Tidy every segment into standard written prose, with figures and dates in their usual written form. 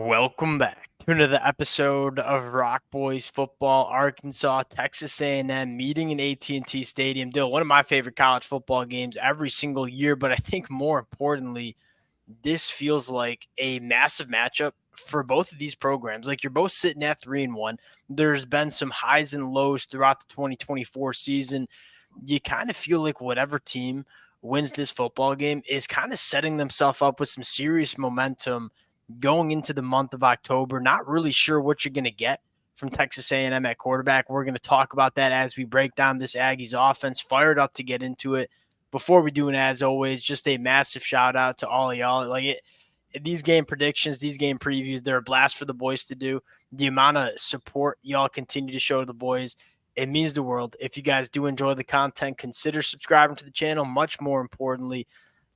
Welcome back to another episode of Rock Boys Football. Arkansas, Texas A&M meeting in AT&T Stadium. Dill, one of my favorite college football games every single year, but I think more importantly, this feels like a massive matchup for both of these programs. Like, you're both sitting at 3-1. There's been some highs and lows throughout the 2024 season. You kind of feel like whatever team wins this football game is kind of setting themselves up with some serious momentum going into the month of October. Not really sure what you're going to get from Texas A&M at quarterback. We're going to talk about that as we break down this Aggies offense. Fired up to get into it. Before we do it, as always, just a massive shout out to all of y'all. These game predictions, these game previews, they're a blast for the boys to do. The amount of support y'all continue to show to the boys, it means the world. If you guys do enjoy the content, consider subscribing to the channel. Much more importantly,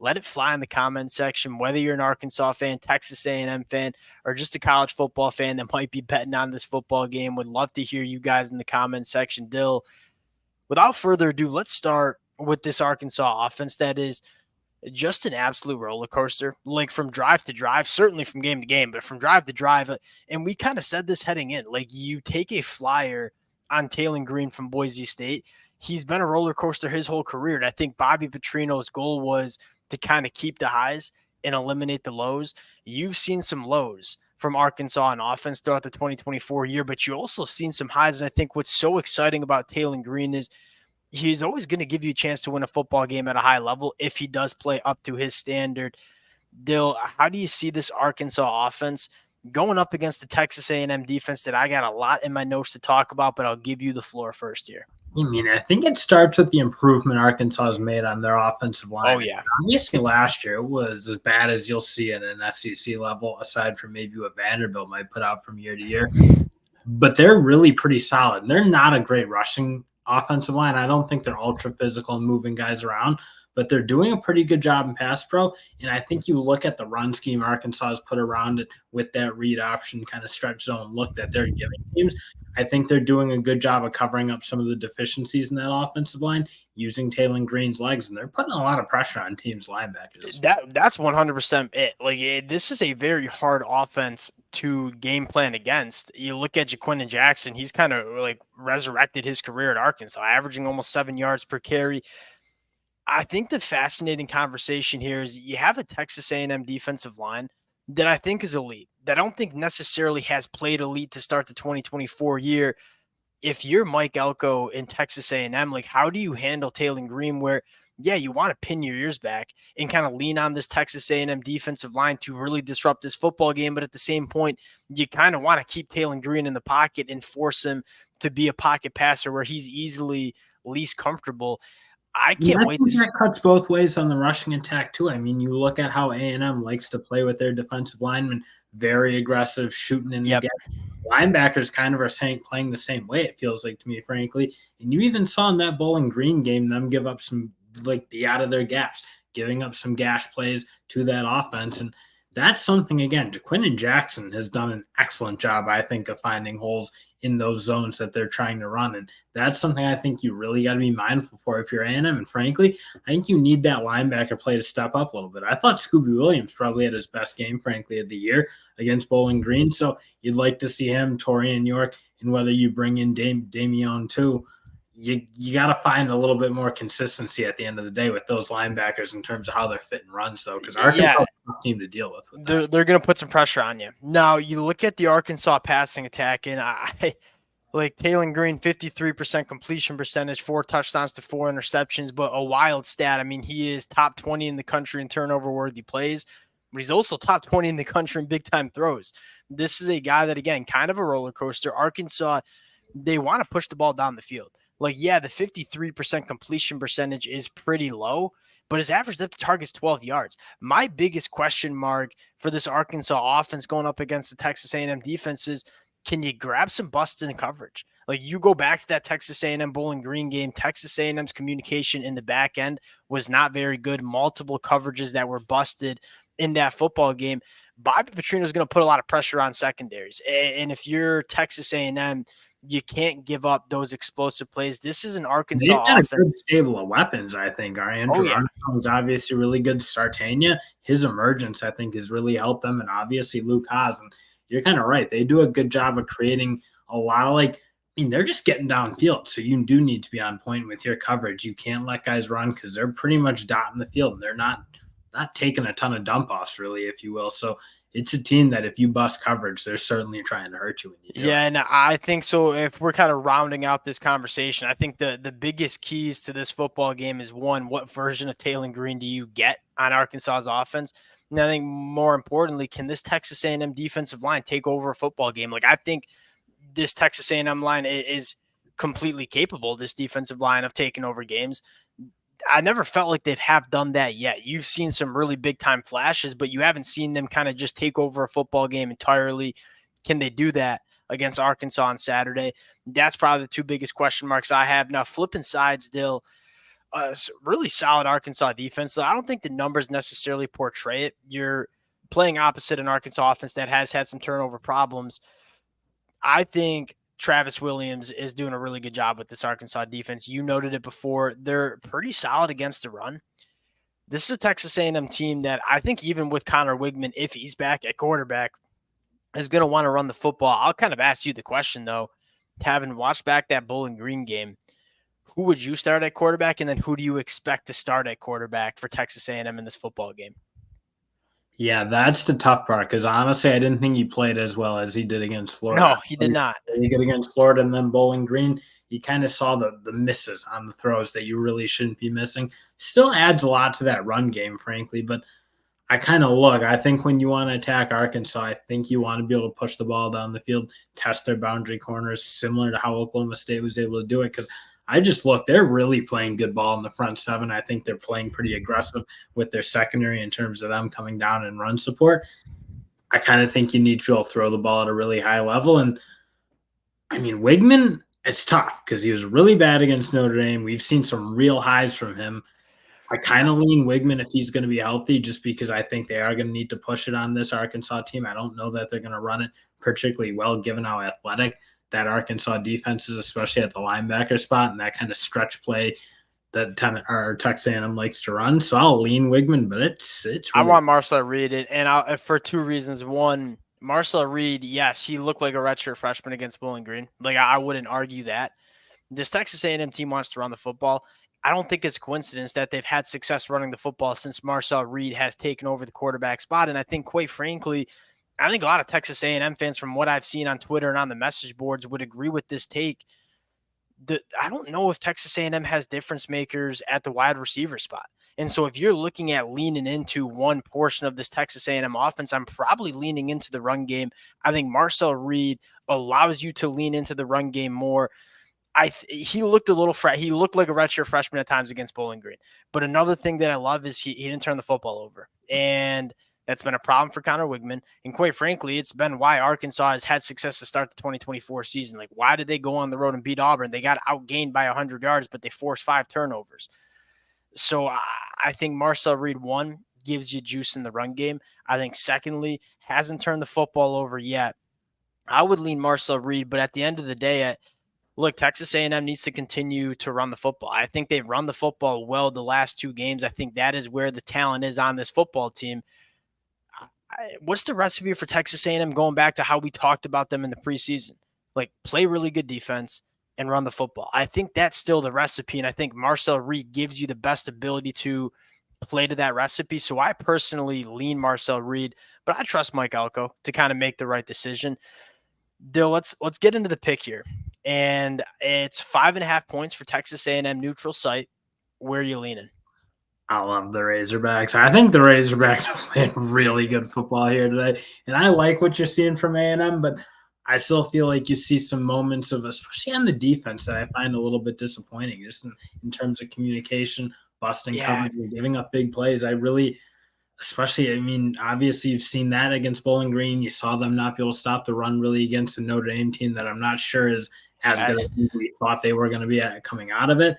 let it fly in the comment section, whether you're an Arkansas fan, Texas A&M fan, or just a college football fan that might be betting on this football game. Would love to hear you guys in the comment section. Dill, without further ado, let's start with this Arkansas offense that is just an absolute roller coaster, like from drive to drive, certainly from game to game, but from drive to drive. And we kind of said this heading in, like, you take a flyer on Taylor Green from Boise State. He's been a roller coaster his whole career. And I think Bobby Petrino's goal was to kind of keep the highs and eliminate the lows. You've seen some lows from Arkansas on offense throughout the 2024 year, but you also seen some highs. And I think what's so exciting about Taylor Green is he's always going to give you a chance to win a football game at a high level if he does play up to his standard. Dill, how do you see this Arkansas offense going up against the Texas A&M defense that I got a lot in my notes to talk about, but I'll give you the floor first here. I think it starts with the improvement Arkansas has made on their offensive line. Oh, yeah. Obviously, last year it was as bad as you'll see at an SEC level, aside from maybe what Vanderbilt might put out from year to year. But they're really pretty solid. They're not a great rushing offensive line. I don't think they're ultra physical and moving guys around, but they're doing a pretty good job in pass pro. And I think you look at the run scheme Arkansas has put around it with that read option kind of stretch zone look that they're giving teams. I think they're doing a good job of covering up some of the deficiencies in that offensive line using Taylor Green's legs, and they're putting a lot of pressure on teams' linebackers. That's 100% it. This is a very hard offense to game plan against. You look at Jaquindon Jackson, he's kind of like resurrected his career at Arkansas, averaging almost 7 yards per carry. I think the fascinating conversation here is you have a Texas A&M defensive line that I think is elite, that I don't think necessarily has played elite to start the 2024 year. If you're Mike Elko in Texas A&M, like, how do you handle Taylor Green where, yeah, you want to pin your ears back and kind of lean on this Texas A&M defensive line to really disrupt this football game, but at the same point, you kind of want to keep Taylor Green in the pocket and force him to be a pocket passer where he's easily least comfortable. I can't wait. That cuts both ways on the rushing attack too. I mean, you look at how A&M likes to play with their defensive linemen, very aggressive, shooting in the gap. Linebackers kind of are playing the same way, it feels like to me, frankly. And you even saw in that Bowling Green game them give up some, like, the out of their gaps, giving up some gash plays to that offense. And that's something, again, Jaquindon Jackson has done an excellent job, I think, of finding holes in those zones that they're trying to run. And that's something I think you really got to be mindful for if you're A&M. And frankly, I think you need that linebacker play to step up a little bit. I thought Scooby Williams probably had his best game, frankly, of the year against Bowling Green. So you'd like to see him, Torian York, and whether you bring in Damian too, you got to find a little bit more consistency at the end of the day with those linebackers in terms of how they're fitting runs, though, because Arkansas is a tough team to deal with they're going to put some pressure on you. Now, you look at the Arkansas passing attack, and I like Taylor Green, 53% completion percentage, 4 touchdowns to 4 interceptions, but a wild stat. I mean, he is top 20 in the country in turnover-worthy plays, but he's also top 20 in the country in big-time throws. This is a guy that, again, kind of a roller coaster. Arkansas, they want to push the ball down the field. Like, yeah, the 53% completion percentage is pretty low, but his average depth to target is 12 yards. My biggest question mark for this Arkansas offense going up against the Texas A&M defense is, can you grab some busts in coverage? Like, you go back to that Texas A&M Bowling Green game, Texas A&M's communication in the back end was not very good. Multiple coverages that were busted in that football game. Bobby Petrino is going to put a lot of pressure on secondaries. And if you're Texas A&M, you can't give up those explosive plays. This is an Arkansas offense. A good stable of weapons, I think. Andrew Armstrong is obviously really good. Sartania, his emergence, I think, has really helped them. And obviously Luke Haas. And you're kind of right. They do a good job of creating a lot of they're just getting downfield. So you do need to be on point with your coverage. You can't let guys run because they're pretty much dotting the field. And they're not taking a ton of dump offs, really, if you will. So it's a team that if you bust coverage, they're certainly trying to hurt you when you do. Yeah, and I think so. If we're kind of rounding out this conversation, I think the biggest keys to this football game is, one, what version of Taylor Green do you get on Arkansas's offense? And I think more importantly, can this Texas A&M defensive line take over a football game? Like, I think this Texas A&M line is completely capable, this defensive line, of taking over games. I never felt like they've done that yet. You've seen some really big time flashes, but you haven't seen them kind of just take over a football game entirely. Can they do that against Arkansas on Saturday? That's probably the two biggest question marks I have. Now, flipping sides, Dill, really solid Arkansas defense. So I don't think the numbers necessarily portray it. You're playing opposite an Arkansas offense that has had some turnover problems. I think Travis Williams is doing a really good job with this Arkansas defense. You noted it before. They're pretty solid against the run. This is a Texas A&M team that I think even with Connor Wigman, if he's back at quarterback, is going to want to run the football. I'll kind of ask you the question, though, having watched back that Bowling Green game, who would you start at quarterback, and then who do you expect to start at quarterback for Texas A&M in this football game? Yeah, that's the tough part because honestly, I didn't think he played as well as he did against Florida. No, he did not. He did against Florida, and then Bowling Green, you kind of saw the misses on the throws that you really shouldn't be missing. Still adds a lot to that run game, frankly, but I think when you want to attack Arkansas, I think you want to be able to push the ball down the field, test their boundary corners, similar to how Oklahoma State was able to do it. Because they're really playing good ball in the front seven. I think they're playing pretty aggressive with their secondary in terms of them coming down and run support. I kind of think you need to be able to throw the ball at a really high level. And I mean, Wigman, it's tough because he was really bad against Notre Dame. We've seen some real highs from him. I kind of lean Wigman if he's going to be healthy, just because I think they are going to need to push it on this Arkansas team. I don't know that they're going to run it particularly well, given how athletic that Arkansas defense is, especially at the linebacker spot and that kind of stretch play that Texas A&M likes to run. So I'll lean Wigman, but it's. Really I want Marcel Reed, and for two reasons. One, Marcel Reed, yes, he looked like a redshirt freshman against Bowling Green. Like, I wouldn't argue that. This Texas A&M team wants to run the football. I don't think it's coincidence that they've had success running the football since Marcel Reed has taken over the quarterback spot. And I think, quite frankly, I think a lot of Texas A&M fans, from what I've seen on Twitter and on the message boards, would agree with this take. I don't know if Texas A&M has difference makers at the wide receiver spot. And so if you're looking at leaning into one portion of this Texas A&M offense, I'm probably leaning into the run game. I think Marcel Reed allows you to lean into the run game more. He looked a little he looked like a redshirt freshman at times against Bowling Green. But another thing that I love is he didn't turn the football over. And that's been a problem for Connor Wigman. And quite frankly, it's been why Arkansas has had success to start the 2024 season. Like, why did they go on the road and beat Auburn? They got outgained by 100 yards, but they forced 5 turnovers. So I think Marcel Reed, one, gives you juice in the run game. I think, secondly, hasn't turned the football over yet. I would lean Marcel Reed, but at the end of the day, look, Texas A&M needs to continue to run the football. I think they've run the football well the last 2 games. I think that is where the talent is on this football team. What's the recipe for Texas A&M going back to how we talked about them in the preseason? Like, play really good defense and run the football. I think that's still the recipe, and I think Marcel Reed gives you the best ability to play to that recipe. So I personally lean Marcel Reed, but I trust Mike Elko to kind of make the right decision. Dill, let's get into the pick here. And it's 5.5 points for Texas A&M neutral site. Where are you leaning? I love the Razorbacks. I think the Razorbacks are playing really good football here today. And I like what you're seeing from A&M, but I still feel like you see some moments of, especially on the defense, that I find a little bit disappointing, just in terms of communication, busting coverage, and giving up big plays. Especially, obviously you've seen that against Bowling Green. You saw them not be able to stop the run really against the Notre Dame team that I'm not sure is as good as we thought they were going to be coming out of it.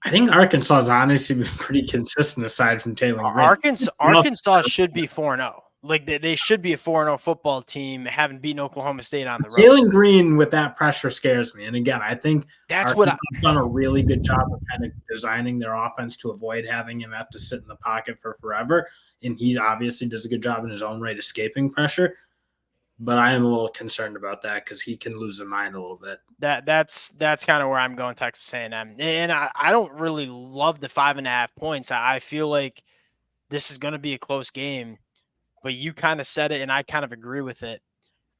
I think Arkansas has honestly been pretty consistent aside from Taylor Green. Arkansas should be 4-0. Like, they should be a 4-0 football team, having beaten Oklahoma State on the road. Taylor Green with that pressure scares me. And again, I think that's Arkansas has done a really good job of kind of designing their offense to avoid having him have to sit in the pocket for forever. And he obviously does a good job in his own right escaping pressure. but I am a little concerned about that because he can lose his mind a little bit. That's kind of where I'm going, Texas A&M, and I don't really love the 5.5 points. I feel like this is going to be a close game, but you kind of said it, and I kind of agree with it.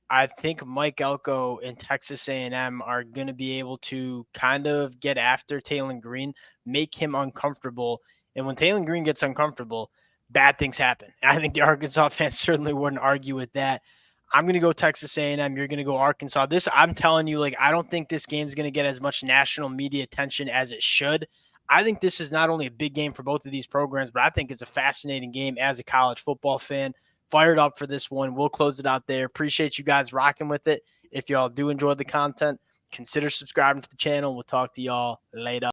I think Mike Elko and Texas A&M are going to be able to kind of get after Taylor Green, make him uncomfortable. And when Taylor Green gets uncomfortable, bad things happen. I think the Arkansas fans certainly wouldn't argue with that. I'm going to go Texas A&M. You're going to go Arkansas. I'm telling you, I don't think this game's going to get as much national media attention as it should. I think this is not only a big game for both of these programs, but I think it's a fascinating game as a college football fan. Fired up for this one. We'll close it out there. Appreciate you guys rocking with it. If y'all do enjoy the content, consider subscribing to the channel. We'll talk to y'all later.